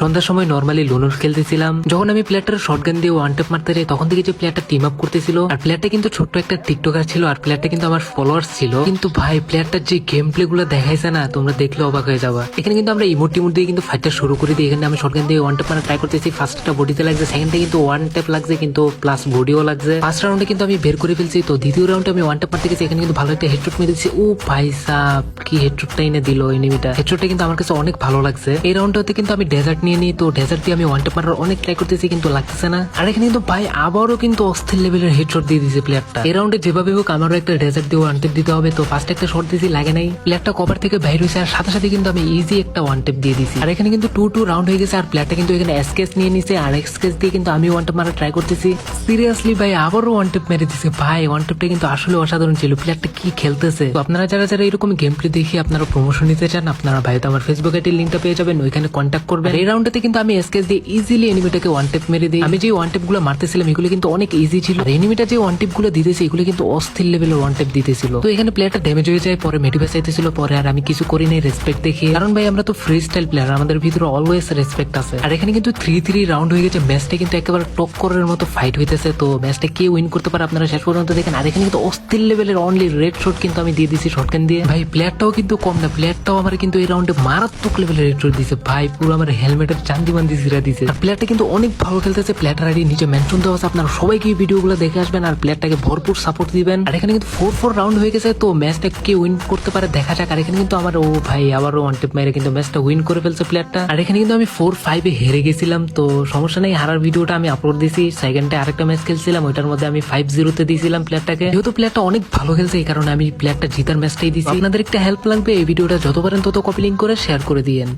সন্ধ্যার সময় নর্মালি লুনুর খেলতেছিলাম, যখন আমি প্লেয়ারটার শটগান দিয়ে ওয়ান ট্যাপ মারতে যাই তখন থেকে যে প্লেয়ারটা টিম আপ করতেছিল। আর প্লেয়ারটা কিন্তু ছোট্ট একটা টিকটকার ছিল, আর প্লেয়ারটা কিন্তু আমার ফলোয়ার্স ছিল। কিন্তু ভাই প্লেয়ারটার যে গেম প্লে গুলো দেখাইছে না, তোমরা দেখলে অবাক হয়ে যাবা। এখানে কিন্তু আমরা ইমোট টিমোট দিয়ে কিন্তু ফাইটটা শুরু করে দিই। এখানে আমি শটগান দিয়ে ওয়ান ট্যাপ মারা ট্রাই করতেছি। ফার্স্টটা বডিতে লাগছে, সেকেন্ডে কিন্তু ওয়ান ট্যাপ লাগছে কিন্তু প্লাস বডিও লাগছে। ফার্স্ট রাউন্ডে কিন্তু আমি বের করে ফেলছি। তো দ্বিতীয় রাউন্ডে আমি ওয়ান ট্যাপ মারতে গেছি, এখানে কিন্তু ভালো একটা হেডশট মেরে দিচ্ছি। ও ভাই সাব কি হেডশটটা এনে দিল এনিমিটা। হেডশটটা কিন্তু আমার কাছে অনেক ভালো লাগছে। এই রাউন্ডটাতে কিন্তু আমি ডেজার্ট নিয়ে নিই। তো ডেজার্ট দিয়ে আমি ওয়ান ট্যাপ মারার অনেক ট্রাই করতেছি কিন্তু লাগতেছে না। আর এখানে কিন্তু ভাই আবারও কিন্তু অস্থির লেভেলের হেডশট দিয়ে দিয়েছে প্লেয়ারটা। এই রাউন্ডে যেভাবে হোক আমারও একটা ডেজার্ট দিয়ে ওয়ান ট্যাপ দিতে হবে। তো ফার্স্ট একটা শট দিয়েছি, লাগে নাই। প্লেয়ারটা কভার থেকে বাইর হয়েছে, আর সাথে সাথে কিন্তু আমি ইজি একটা ওয়ান ট্যাপ দিয়ে দিছি। আর এখানে কিন্তু 2-2 রাউন্ড হয়ে গেছে। আর প্লেয়ারটা কিন্তু এখানে এসকেস নিয়ে নিছে, আর এসকেস দিয়ে কিন্তু আমি ওয়ান ট্যাপ মারা ট্রাই করতেছি। সিরিয়াসলি ভাই আবারও ওয়ান ট্যাপ মেরে দিছে। ভাই ওয়ান ট্যাপটা কিন্তু আসলে অসাধারণ ছিল। প্লেয়ারটা কি খেলতেছে। তো আপনারা যারা যারা এরকম গেম প্লে দেখি আপনারা প্রমোশন নিতে চান, আপনারা ভাই তো আমার ফেসবুক আইডির লিঙ্কটা পেয়ে যাবেন, ওইখানে কন্ট্যাক্ট করবেন। এই রাউন্ডটাতে কিন্তু আমি এসকেস দিয়ে ইজিলি এনিমিটাকে ওয়ান ট্যাপ মেরে দিই। আমি যে ওয়ান ট্যাপ গুলো মারতেছিলাম এগুলো কিন্তু অনেক ইজি ছিল। আর এনিমিটা যে ওয়ান ট্যাপ গুলো দিতেছে এগুলো কিন্তু অস্থির লেভেলের ওয়ান ট্যাপ দিতেছিল। তো এখানে প্লেয়ারটা ড্যামেজ হয়ে যায়, পরে মেডিভাস চাইতেছিল, পরে আর আমি কিছু করি নাই রেসপেক্ট দেখে। কারণ ভাই আমরা তো ফ্রি স্টাইল প্লেয়ার, আমাদের ভিতরে অলওয়েজ রেসপেক্ট আছে। আর এখানে কিন্তু 3-3 রাউন্ড হয়ে গেছে। ম্যাচটা কিন্তু একেবারে টক করার মতো ফাইট হইতেছে। তো ম্যাচটা কে উইন করতে পারে আপনারা শেষ পর্যন্ত দেখেন। আর এখানে কিন্তু অস্থির লেভেলের অনলি রেড শট কিন্তু আমি দিয়ে দিছি শটগান দিয়ে। ভাই প্লেয়ারটাও কিন্তু কম না, প্লেয়ারটাও আমার কিন্তু এই রাউন্ডে মারাত্মক লেভেলের রেড শট দিছে। ভাই পুরো আমার হেলমেটের চান্দি মান্দি জিরা দিছে। আর প্লেয়ারটা কিন্তু অনেক ভালো খেলতেছে। প্লেয়ারটার আইডি নিচে মেনশন দেওয়া আছে, আপনারা সবাইকে এই ভিডিওগুলো দেখে আসবেন আর প্লেয়ারটাকে ভরপুর সাপোর্ট দিবেন। আর এখানে কিন্তু 4-4 রাউন্ড হয়ে গেছে। তো ম্যাচটা কে উইন করতে পারে দেখা যাক। আর এখানে কিন্তু আমার ও ভাই আবারও ওয়ান ট্যাপ মেরে কিন্তু ম্যাচটা উইন করে ফেলছে প্লেয়ারটা। আর এখানে কিন্তু আমি 4-5 হেরে গেছিলাম। তো সমস্যা নেই, হারার ভিডিওটা আমি আপলোড দিয়েছি। সেকেন্ডে আরেকটা ম্যাচ খেলছিলাম, ওইটার মধ্যে আমি 5-0 দিয়েছিলাম প্লেয়ারটাকে। যেহেতু প্লেয়ারটা অনেক ভালো খেলছে এই কারণে আমি প্লেয়ারটা জিতার ম্যাচটাই দিয়েছি। আপনাদের একটা হেল্প লাগবে, এই ভিডিওটা যত পারেন তত কপি লিঙ্ক করে শেয়ার করে দিয়েন।